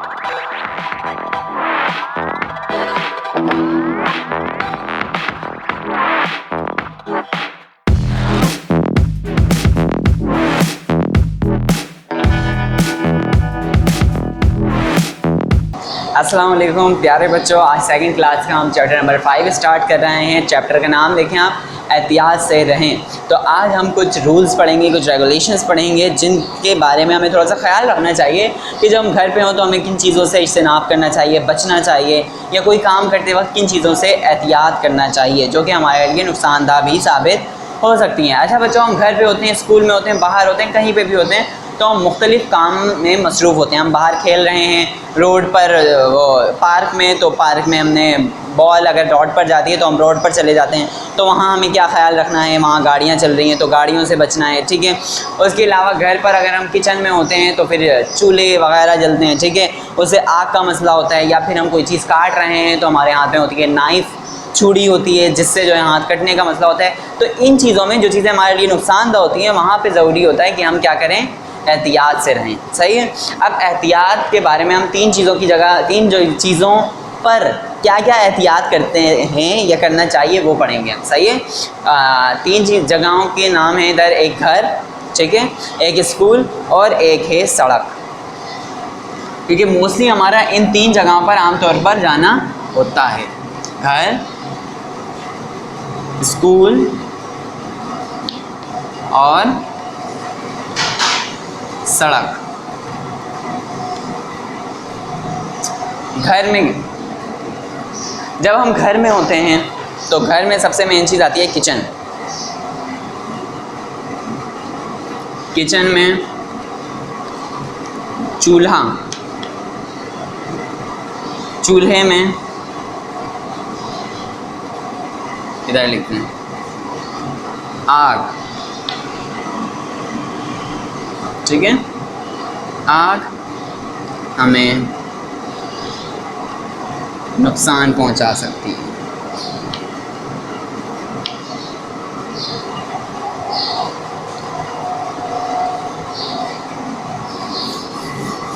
अस्सलाम वालेकुम प्यारे बच्चों, आज सेकंड क्लास का हम चैप्टर नंबर 5 स्टार्ट कर रहे हैं। चैप्टर का नाम देखें आप, एहतियात से रहें। तो आज हम कुछ रूल्स पढ़ेंगे, कुछ रेगुलेशंस पढ़ेंगे जिनके बारे में हमें थोड़ा सा ख्याल रखना चाहिए कि जब हम घर पे हों तो हमें किन चीज़ों से इज्तनाब करना चाहिए, बचना चाहिए, या कोई काम करते वक्त किन चीज़ों से एहतियात करना चाहिए जो कि हमारे लिए नुकसानदा भी साबित हो सकती हैं। अच्छा बच्चों, हम घर पे होते हैं, स्कूल में होते हैं, बाहर होते हैं, कहीं पे भी होते हैं, तो हम मुख्तलिफ़ काम में मसरूफ़ होते हैं। हम बाहर खेल रहे हैं रोड पर, पार्क में, तो पार्क में हमने बॉल अगर रोड पर जाती है तो हम रोड पर चले जाते हैं, तो वहाँ हमें क्या ख्याल रखना है, वहाँ गाड़ियाँ चल रही हैं तो गाड़ियों से बचना है, ठीक है। उसके अलावा घर पर अगर हम किचन में होते हैं तो फिर चूल्हे वगैरह जलते हैं, ठीक है, उससे आग का मसला होता है। या फिर हम कोई चीज़ काट रहे हैं तो हमारे हाथ में होती है नाइफ़, छुरी होती है, जिससे जो है हाथ कटने का मसला होता है। तो इन चीज़ों में जो चीज़ें हमारे लिए नुकसानदा होती हैं वहाँ पर ज़रूरी होता है कि हम क्या करें, एहतियात से रहें। सही है। अब एहतियात के बारे में हम तीन चीज़ों पर क्या क्या एहतियात करते हैं या करना चाहिए वो पढ़ेंगे। सही है। तीन जगहों के नाम हैं इधर, एक घर, ठीक है, एक स्कूल और एक है सड़क, क्योंकि मोस्टली हमारा इन तीन जगहों पर आमतौर पर जाना होता है। घर, स्कूल और सड़क। घर में, जब हम घर में होते हैं तो घर में सबसे मेन चीज़ आती है किचन। किचन में चूल्हा, चूल्हे में इधर लिखते हैं आग, ठीक है। आग हमें नुकसान पहुंचा सकती है।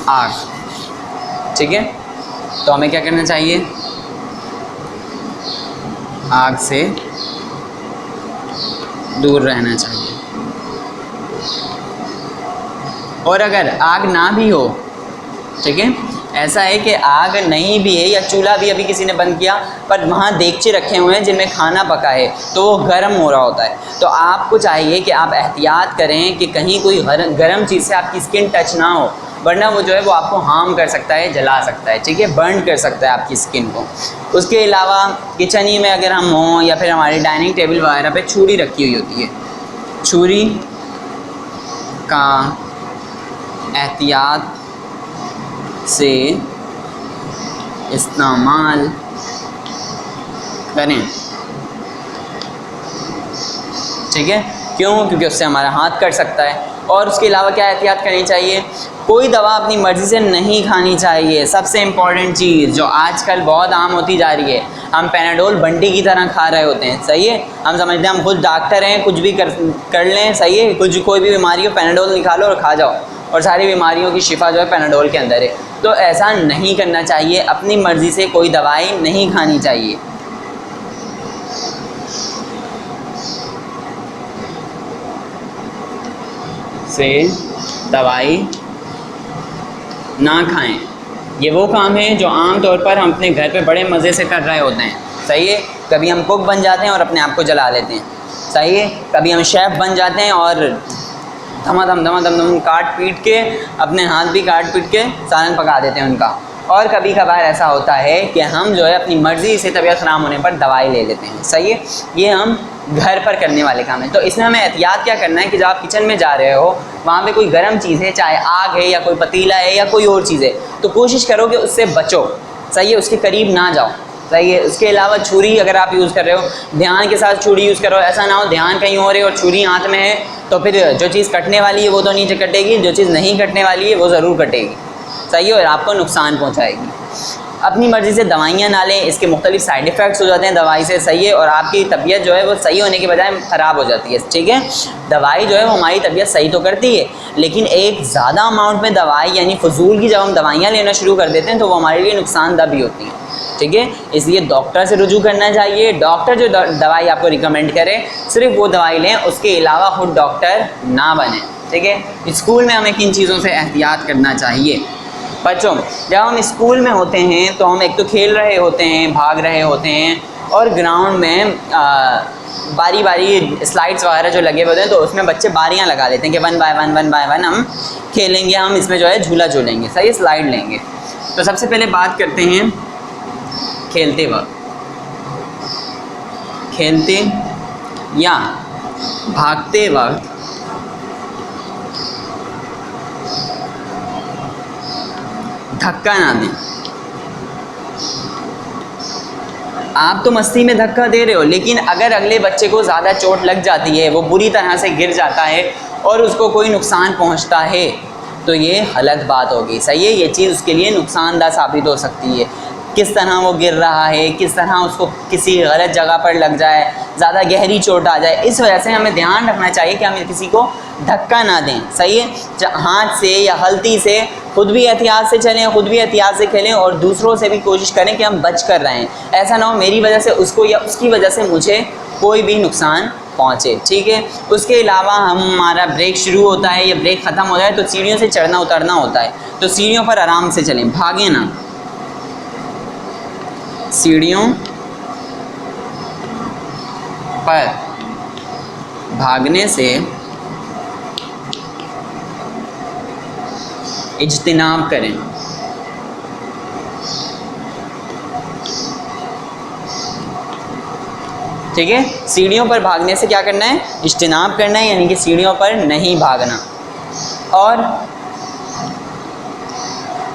आग, ठीक है। तो हमें क्या करना चाहिए, आग से दूर रहना चाहिए। और अगर आग ना भी हो, ठीक है, ऐसा है कि आग नहीं भी है या चूल्हा भी अभी किसी ने बंद किया पर वहाँ देगचे रखे हुए हैं जिनमें खाना पका है तो वो गर्म हो रहा होता है, तो आपको चाहिए कि आप एहतियात करें कि कहीं कोई गर्म चीज़ से आपकी स्किन टच ना हो, वरना वो जो है वो आपको हार्म कर सकता है, जला सकता है, ठीक है, बर्न कर सकता है आपकी स्किन को। उसके अलावा किचन ही में अगर हम हों या फिर हमारे डाइनिंग टेबल वगैरह पे छुरी रखी हुई होती है, छुरी का एहतियात से इस्तेमाल करें, ठीक है। क्यों? क्योंकि उससे हमारा हाथ कट सकता है। और उसके अलावा क्या एहतियात करनी चाहिए, कोई दवा अपनी मर्ज़ी से नहीं खानी चाहिए। सबसे इम्पॉर्टेंट चीज़ जो आजकल बहुत आम होती जा रही है, हम पैनाडोल बंटी की तरह खा रहे होते हैं। सही है। हम समझते हैं हम खुद डॉक्टर हैं, कुछ भी कर लें, सही है, कोई भी बीमारी हो पैनाडोल निकालो और खा जाओ, और सारी बीमारियों की शिफा जो है पैनाडोल के अंदर है। तो ऐसा नहीं करना चाहिए, अपनी मर्ज़ी से कोई दवाई नहीं खानी चाहिए। से दवाई ना खाएं। ये वो काम है जो आम तौर पर हम अपने घर पे बड़े मज़े से कर रहे होते हैं। सही है। कभी हम कुक बन जाते हैं और अपने आप को जला लेते हैं। सही है। कभी हम शेफ़ बन जाते हैं और धमाधम काट पीट के, अपने हाथ भी काट पीट के सालन पका देते हैं उनका। और कभी कभार ऐसा होता है कि हम जो है अपनी मर्ज़ी से तबीयत ख़राब होने पर दवाई ले लेते हैं। सही है। ये हम घर पर करने वाले काम है। तो इसमें हमें एहतियात क्या करना है कि जब आप किचन में जा रहे हो, वहाँ पे कोई गर्म चीज़ है, चाहे आग है या कोई पतीला है या कोई और चीज़ है, तो कोशिश करो कि उससे बचो। सही है। उसके करीब ना जाओ। सही है। उसके अलावा छुरी अगर आप यूज़ कर रहे हो, ध्यान के साथ छुरी यूज़ करो। ऐसा ना हो ध्यान कहीं और है और छुरी हाथ में है, तो फिर जो चीज़ कटने वाली है वो तो नीचे कटेगी, जो चीज़ नहीं कटने वाली है वो ज़रूर कटेगी। सही है। और आपको नुकसान पहुँचाएगी। अपनी मर्ज़ी से दवाइयाँ ना लें, इसके मुख्तलिफ साइड इफ़ेक्ट्स हो जाते हैं दवाई से, सही है, और आपकी तबीयत जो है वो सही होने के बजाय ख़राब हो जाती है, ठीक है। दवाई जो है वो हमारी तबीयत सही तो करती है, लेकिन एक ज़्यादा अमाउंट में दवाई यानी फजूल की जब हम दवाइयाँ लेना शुरू कर देते हैं तो वो हमारे लिए नुकसानदा भी होती हैं, ठीक है। इसलिए डॉक्टर से रुजू करना चाहिए, डॉक्टर जो दवाई आपको रिकमेंड करे सिर्फ वो दवाई लें, उसके अलावा खुद डॉक्टर ना बने, ठीक है। स्कूल में हमें किन चीज़ों से एहतियात करना चाहिए? बच्चों, जब हम स्कूल में होते हैं तो हम एक तो खेल रहे होते हैं, भाग रहे होते हैं, और ग्राउंड में बारी बारी स्लाइड्स वगैरह जो लगे हुए होते हैं तो उसमें बच्चे बारियां लगा देते हैं कि वन बाय वन हम खेलेंगे, हम इसमें जो है झूला झूलेंगे, सही, स्लाइड लेंगे। तो सबसे पहले बात करते हैं खेलते या भागते वक्त धक्का ना दें। आप तो मस्ती में धक्का दे रहे हो, लेकिन अगर अगले बच्चे को ज़्यादा चोट लग जाती है, वो बुरी तरह से गिर जाता है और उसको कोई नुकसान पहुंचता है तो ये गलत बात होगी, सही है। ये चीज़ उसके लिए नुकसानदा साबित हो सकती है। किस तरह वो गिर रहा है, किस तरह उसको किसी गलत जगह पर लग जाए, ज़्यादा गहरी चोट आ जाए, इस वजह से हमें ध्यान रखना चाहिए कि हम किसी को धक्का ना दें, सही है। हाथ से या गलती से खुद भी एहतियात से चलें, खुद भी एहतियात से खेलें, और दूसरों से भी कोशिश करें कि हम बच कर रहें। ऐसा ना हो मेरी वजह से उसको या उसकी वजह से मुझे कोई भी नुकसान पहुँचे, ठीक है। उसके अलावा हमारा ब्रेक शुरू होता है या ब्रेक ख़त्म हो जाए तो सीढ़ियों से चढ़ना उतरना होता है, तो सीढ़ियों पर आराम से चलें, भागें ना। सीढ़ियों पर भागने से इज्तिनाब करें। ठीक है, सीढ़ियों पर भागने से क्या करना है? इज्तिनाब करना है, यानी कि सीढ़ियों पर नहीं भागना। और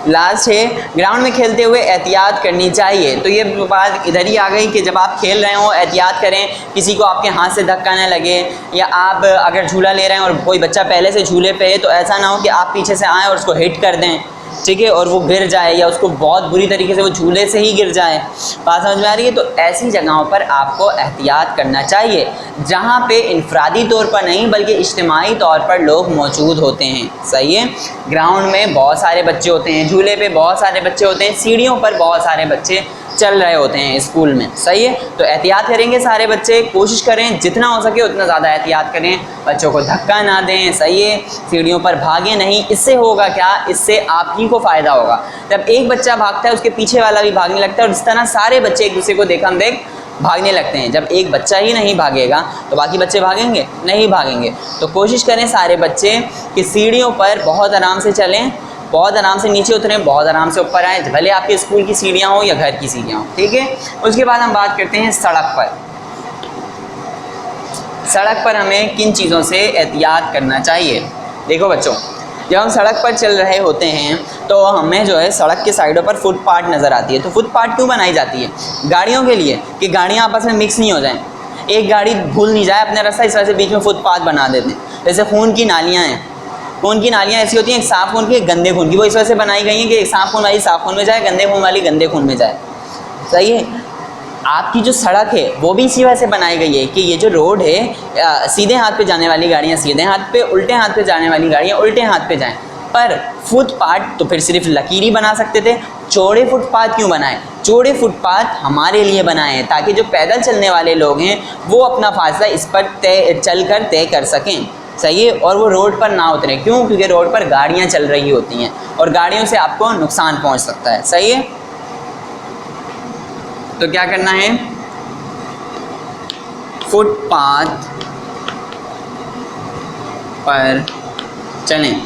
लास्ट है, ग्राउंड में खेलते हुए एहतियात करनी चाहिए। तो ये बात इधर ही आ गई कि जब आप खेल रहे हो एहतियात करें, किसी को आपके हाथ से धक्का न लगे, या आप अगर झूला ले रहे हैं और कोई बच्चा पहले से झूले पे है तो ऐसा ना हो कि आप पीछे से आएँ और उसको हिट कर दें, ठीक है, और वो गिर जाए या उसको बहुत बुरी तरीके से वो झूले से ही गिर जाए। बात समझ में आ रही है? तो ऐसी जगहों पर आपको एहतियात करना चाहिए जहाँ पे इनफरादी तौर पर नहीं बल्कि इज्तिमाई तौर पर लोग मौजूद होते हैं, सही है। ग्राउंड में बहुत सारे बच्चे होते हैं, झूले पे बहुत सारे बच्चे होते हैं, सीढ़ियों पर बहुत सारे बच्चे चल रहे होते हैं स्कूल में, सही है। तो एहतियात करेंगे सारे बच्चे, कोशिश करें जितना हो सके उतना ज़्यादा एहतियात करें, बच्चों को धक्का ना दें, सही है। सीढ़ियों पर भागें नहीं। इससे होगा क्या? इससे आप ही को फ़ायदा होगा। जब एक बच्चा भागता है उसके पीछे वाला भी भागने लगता है, और इस तरह सारे बच्चे एक दूसरे को देखम देख भागने लगते हैं। जब एक बच्चा ही नहीं भागेगा तो बाकी बच्चे भागेंगे? नहीं भागेंगे। तो कोशिश करें सारे बच्चे कि सीढ़ियों पर बहुत आराम से चलें, बहुत आराम से नीचे उतरें, बहुत आराम से ऊपर आएँ, भले आपके स्कूल की सीढ़ियाँ हो या घर की सीढ़ियाँ हो, ठीक है। उसके बाद हम बात करते हैं सड़क पर। सड़क पर हमें किन चीज़ों से एहतियात करना चाहिए? देखो बच्चों, जब हम सड़क पर चल रहे होते हैं तो हमें जो है सड़क के साइडों पर फुटपाथ नज़र आती है। तो फुटपाथ क्यों बनाई जाती है? गाड़ियों के लिए, कि गाड़ियाँ आपस में मिक्स नहीं हो जाएं, एक गाड़ी भूल नहीं जाए अपने रास्ता, इस वजह से बीच में फुटपाथ बना देते हैं। जैसे खून की नालियाँ हैं, खून की नालियाँ ऐसी होती हैं, एक साफ़ खून की एक गंदे खून की, वो इस वजह से बनाई गई हैं कि साफ़ खून वाली साफ़ खून में जाए, गंदे खून वाली गंदे खून में जाए, सही है। आपकी जो सड़क है वो भी इसी वजह से बनाई गई है कि ये जो रोड है, सीधे हाथ पे जाने वाली गाड़ियाँ सीधे हाथ पे, उल्टे हाथ पे जाने वाली गाड़ियाँ उल्टे हाथ पे जाएं। पर फुटपाथ तो फिर सिर्फ लकीरी बना सकते थे, चौड़े फुटपाथ क्यों बनाए? चौड़े फुटपाथ हमारे लिए बनाए हैं ताकि जो पैदल चलने वाले लोग हैं वो अपना फासला इस पर तय कर सकें, सही है, और वो रोड पर ना उतरें। क्यों? क्योंकि रोड पर गाड़ियाँ चल रही होती हैं और गाड़ियों से आपको नुकसान पहुँच सकता है, सही है। तो क्या करना है? फुटपाथ पर चलें,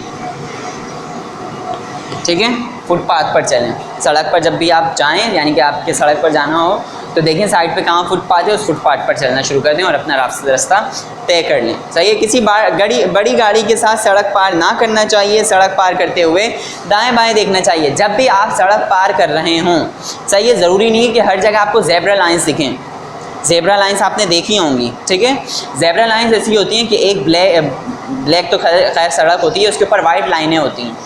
ठीक है, फुटपाथ पर चलें। सड़क पर जब भी आप जाएं, यानी कि आपके सड़क पर जाना हो तो देखें साइड पे कहाँ फुटपाथ है, उस फुटपाथ पर चलना शुरू कर दें और अपना रास्ता तय कर लें, सही है। किसी बड़ी गाड़ी के साथ सड़क पार ना करना चाहिए। सड़क पार करते हुए दाएं बाएं देखना चाहिए जब भी आप सड़क पार कर रहे हों, सही है। ज़रूरी नहीं है कि हर जगह आपको ज़ेब्रा लाइन्स दिखें। ज़ेब्रा लाइन्स आपने देखी होंगी, ठीक है। ज़ेब्रा लाइन्स ऐसी होती हैं कि एक ब्लैक तो खैर सड़क होती है, उसके ऊपर वाइट लाइनें होती हैं,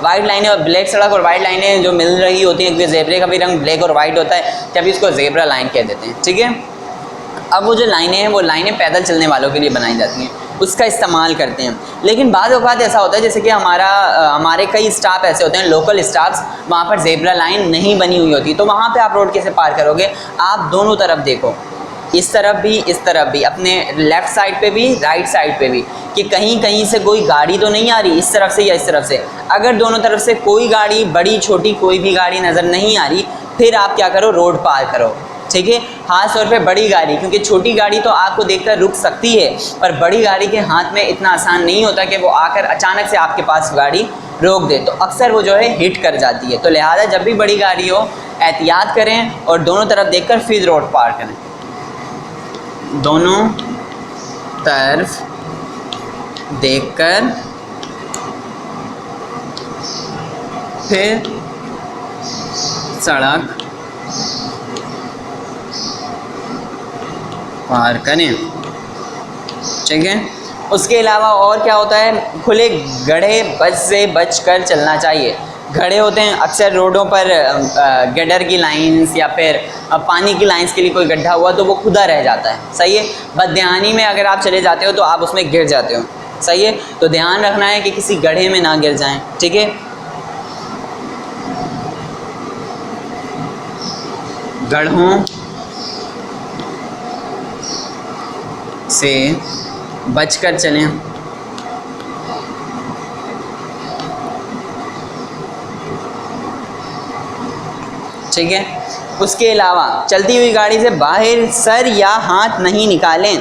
वाइट लाइनें और ब्लैक सड़क और वाइट लाइनें जो मिल रही होती हैं, क्योंकि जेबरे का भी रंग ब्लैक और वाइट होता है, तभी इसको जेबरा लाइन कह देते हैं। ठीक है, अब वो जो लाइनें हैं वो लाइनें पैदल चलने वालों के लिए बनाई जाती हैं, उसका इस्तेमाल करते हैं। लेकिन बाद औक़ात ऐसा होता है जैसे कि हमारे कई स्टाफ ऐसे होते हैं, लोकल स्टाफ्स, वहाँ पर जेब्रा लाइन नहीं बनी हुई होती, तो वहाँ पे आप रोड कैसे पार करोगे? आप दोनों तरफ देखो, इस तरफ भी इस तरफ भी, अपने लेफ़्ट साइड पे भी राइट साइड पे भी, कि कहीं कहीं से कोई गाड़ी तो नहीं आ रही इस तरफ से या इस तरफ से। अगर दोनों तरफ से कोई गाड़ी, बड़ी छोटी कोई भी गाड़ी नज़र नहीं आ रही, फिर आप क्या करो? रोड पार करो। ठीक है, खास तौर पे बड़ी गाड़ी, क्योंकि छोटी गाड़ी तो आपको देखकर रुक सकती है, पर बड़ी गाड़ी के हाथ में इतना आसान नहीं होता कि वो आकर अचानक से आपके पास गाड़ी रोक दे, तो अक्सर वो जो है हिट कर जाती है। तो लिहाजा जब भी बड़ी गाड़ी हो एहतियात करें और दोनों तरफ देखकर फिर रोड पार करें। दोनों तरफ देखकर फिर सड़क पार करें। ठीक है, उसके अलावा और क्या होता है? खुले गड्ढे से बच कर चलना चाहिए। गड्ढे होते हैं अक्सर रोडों पर, गटर की लाइंस या फिर पानी की लाइंस के लिए कोई गड्ढा हुआ तो वो खुदा रह जाता है। सही है, बदध्यानी में अगर आप चले जाते हो तो आप उसमें गिर जाते हो। सही है, तो ध्यान रखना है कि किसी गड्ढे में ना गिर जाएं। ठीक है, गड्ढों से बचकर चलें। ठीक है, उसके अलावा चलती हुई गाड़ी से बाहर सर या हाथ नहीं निकालें।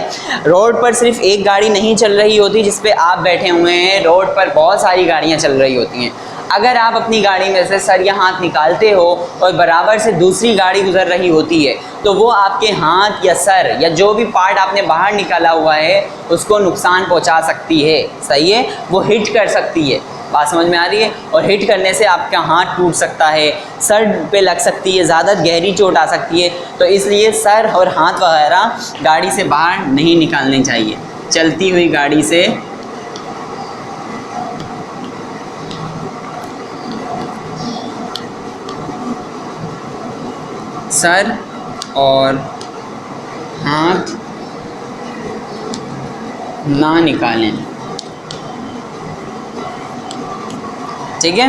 रोड पर सिर्फ एक गाड़ी नहीं चल रही होती जिस पे आप बैठे हुए हैं, रोड पर बहुत सारी गाड़ियां चल रही होती हैं। अगर आप अपनी गाड़ी में से सर या हाथ निकालते हो और बराबर से दूसरी गाड़ी गुजर रही होती है, तो वो आपके हाथ या सर या जो भी पार्ट आपने बाहर निकाला हुआ है उसको नुकसान पहुंचा सकती है। सही है, वो हिट कर सकती है। बात समझ में आ रही है? और हिट करने से आपका हाथ टूट सकता है, सर पे लग सकती है, ज़्यादा गहरी चोट आ सकती है। तो इसलिए सर और हाथ वगैरह गाड़ी से बाहर नहीं निकालने चाहिए। चलती हुई गाड़ी से सर और हाथ ना निकालें। ठीक है,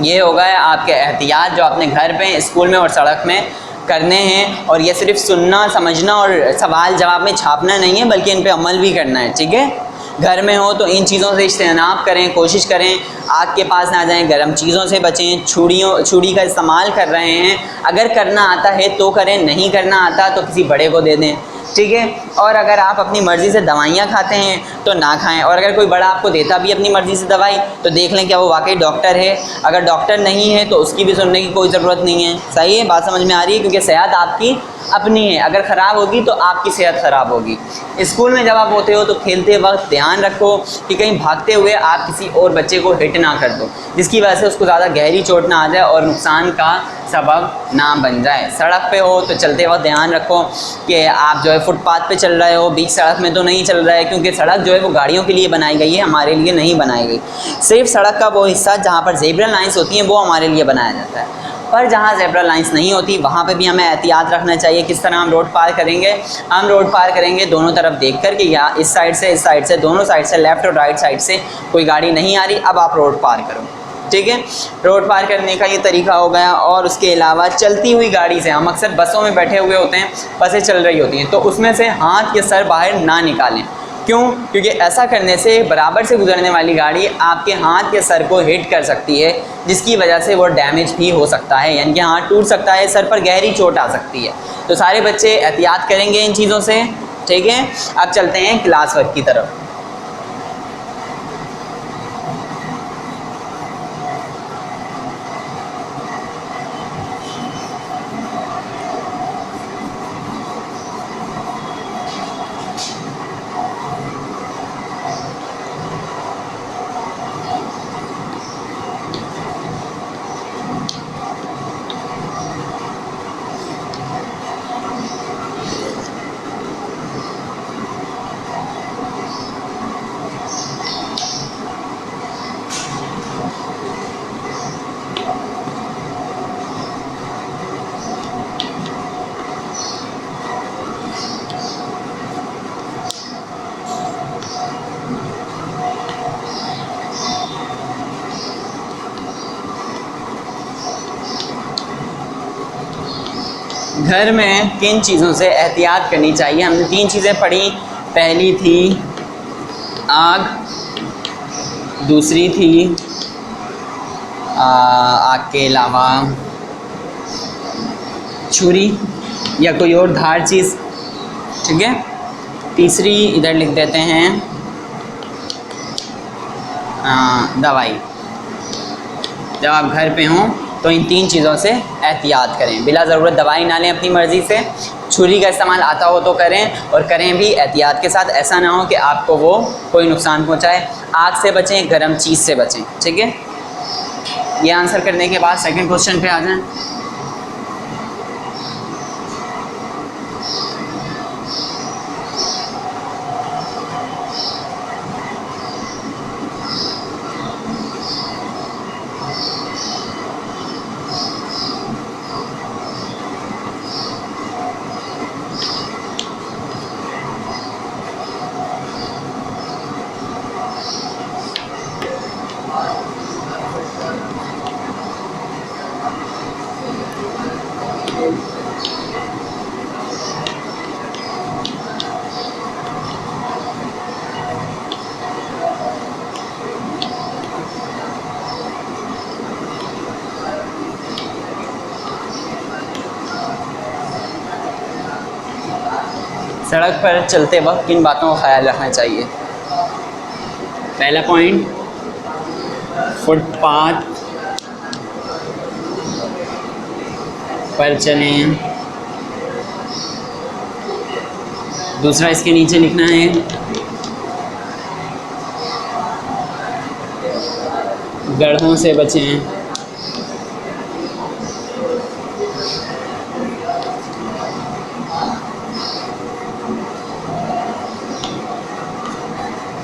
ये हो गया आपके एहतियात जो अपने घर पे, स्कूल में और सड़क में करने हैं। और ये सिर्फ सुनना, समझना और सवाल जवाब में छापना नहीं है, बल्कि इन पे अमल भी करना है। ठीक है, घर में हो तो इन चीज़ों से इज्तनाब करें, कोशिश करें आग के पास ना जाएं, गर्म चीज़ों से बचें, छुरी का इस्तेमाल कर रहे हैं अगर करना आता है तो करें, नहीं करना आता तो किसी बड़े को दे दें। ठीक है, और अगर आप अपनी मर्ज़ी से दवाइयाँ खाते हैं तो ना खाएं, और अगर कोई बड़ा आपको देता भी अपनी मर्ज़ी से दवाई तो देख लें क्या वो वाकई डॉक्टर है। अगर डॉक्टर नहीं है तो उसकी भी सुनने की कोई ज़रूरत नहीं है। सही है, बात समझ में आ रही है? क्योंकि सेहत आपकी अपनी है, अगर ख़राब होगी तो आपकी सेहत ख़राब होगी। स्कूल में जब आप होते हो तो खेलते वक्त ध्यान रखो कि कहीं भागते हुए आप किसी और बच्चे को हिट ना कर दो, जिसकी वजह से उसको ज़्यादा गहरी चोट ना आ जाए और नुकसान का सबब ना बन जाए। सड़क पे हो तो चलते वक्त ध्यान रखो कि आप जो है फुटपाथ पे चल रहे हो, बीच सड़क में तो नहीं चल रहा है, क्योंकि सड़क जो है वो गाड़ियों के लिए बनाई गई है, हमारे लिए नहीं बनाई गई। सिर्फ सड़क का वो हिस्सा जहाँ पर ज़ेब्रा लाइन्स होती हैं वो हमारे लिए बनाया जाता है, पर जहाँ ज़ेब्रा लाइन्स नहीं होती वहाँ पे भी हमें एहतियात रखना चाहिए। किस तरह हम रोड पार करेंगे? हम रोड पार करेंगे दोनों तरफ देख कर कि यहाँ इस साइड से दोनों साइड से, लेफ़्ट और राइट साइड से कोई गाड़ी नहीं आ रही, अब आप रोड पार करो। ठीक है, रोड पार करने का ये तरीका हो गया। और उसके अलावा चलती हुई गाड़ी से, हम अक्सर बसों में बैठे हुए होते हैं, बसें चल रही होती हैं, तो उसमें से हाथ या सर बाहर ना निकालें। क्यों? क्योंकि ऐसा करने से बराबर से गुजरने वाली गाड़ी आपके हाथ या सर को हिट कर सकती है, जिसकी वजह से वो डैमेज भी हो सकता है, यानी कि हाथ टूट सकता है, सर पर गहरी चोट आ सकती है। तो सारे बच्चे एहतियात करेंगे इन चीज़ों से। ठीक है, अब चलते हैं क्लास वर्क की तरफ। घर में किन चीज़ों से एहतियात करनी चाहिए। हमने 3 चीज़ें पढ़ी। पहली थी आग, दूसरी थी आग के अलावा छुरी या कोई और धार चीज़, ठीक है। तीसरी इधर लिख देते हैं दवाई। जब आप घर पे हों तो इन 3 चीज़ों से एहतियात करें। बिला ज़रूरत दवाई ना लें अपनी मर्ज़ी से। छुरी का इस्तेमाल आता हो तो करें, और करें भी एहतियात के साथ, ऐसा ना हो कि आपको वो कोई नुकसान पहुंचाए। आग से बचें, गर्म चीज़ से बचें, ठीक है। ये आंसर करने के बाद सेकंड क्वेश्चन पे आ जाएं। सड़क पर चलते वक्त किन बातों का ख्याल रखना चाहिए। पहला पॉइंट, फुटपाथ पर चलें। दूसरा इसके नीचे लिखना है गड्ढों से बचें।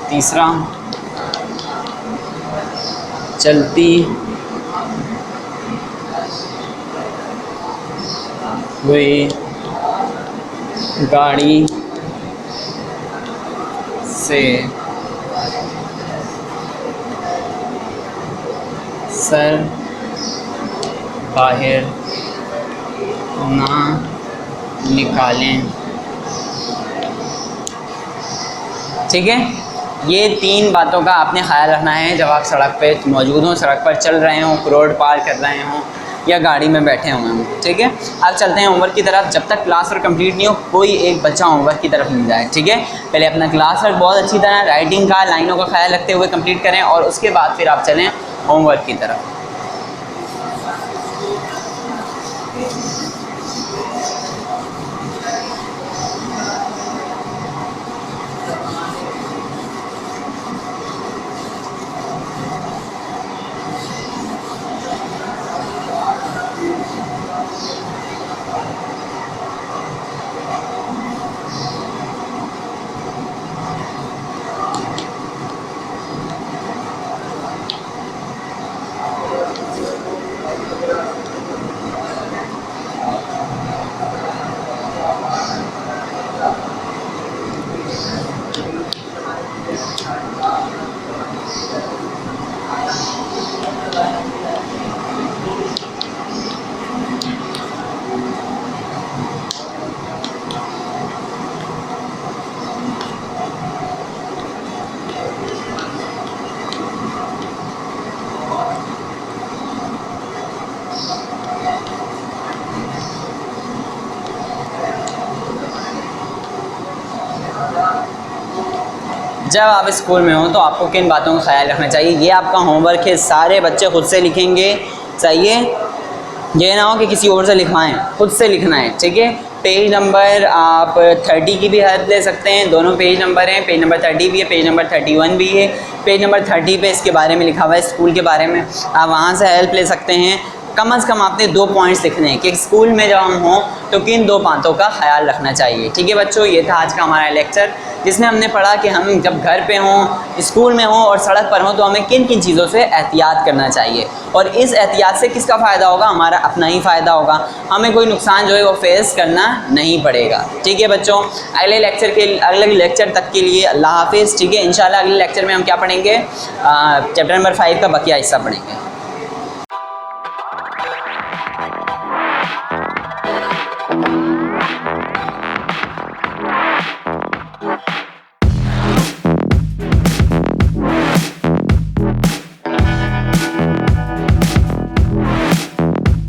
तीसरा, चलती हुई गाड़ी से सर बाहर ना निकालें, ठीक है। ये 3 बातों का आपने ख्याल रखना है जब आप सड़क पे मौजूद हों, सड़क पर चल रहे हों, रोड पार कर रहे हों या गाड़ी में बैठे हुए हों, ठीक है। अब चलते हैं होमवर्क की तरफ। जब तक क्लास वर्क कंप्लीट नहीं हो, कोई एक बच्चा होमवर्क की तरफ नहीं जाए, ठीक है। पहले अपना क्लास वर्क बहुत अच्छी तरह राइटिंग का, लाइनों का ख्याल रखते हुए कंप्लीट करें, और उसके बाद फिर आप चलें होमवर्क की तरफ। जब आप स्कूल में हो तो आपको किन बातों का ख्याल रखना चाहिए। ये आपका होमवर्क है, सारे बच्चे खुद से लिखेंगे, चाहिए ये ना हो कि किसी और से लिखवाएं, खुद से लिखना है, ठीक है। पेज नंबर आप 30 की भी हेल्प ले सकते हैं, दोनों पेज नंबर हैं, पेज नंबर 30 भी है, पेज नंबर 31 भी है। पेज नंबर 30 पे इसके बारे में लिखा हुआ है, स्कूल के बारे में, आप वहाँ से हेल्प ले सकते हैं। कम से कम आपने 2 पॉइंट्स लिखने हैं कि स्कूल में जब हम हों तो किन 2 बातों का ख्याल रखना चाहिए, ठीक है बच्चों। ये था आज का हमारा लेक्चर, जिसमें हमने पढ़ा कि हम जब घर पे हों, स्कूल में हों और सड़क पर हों तो हमें किन किन चीज़ों से एहतियात करना चाहिए, और इस एहतियात से किसका फ़ायदा होगा, हमारा अपना ही फ़ायदा होगा, हमें कोई नुकसान जो है वो फेस करना नहीं पड़ेगा, ठीक है बच्चों। अगले लेक्चर तक के लिए अल्लाह हाफिज़, ठीक है। इंशाल्लाह अगले लेक्चर में हम क्या पढ़ेंगे, चैप्टर नंबर 5 का बकिया हिस्सा पढ़ेंगे।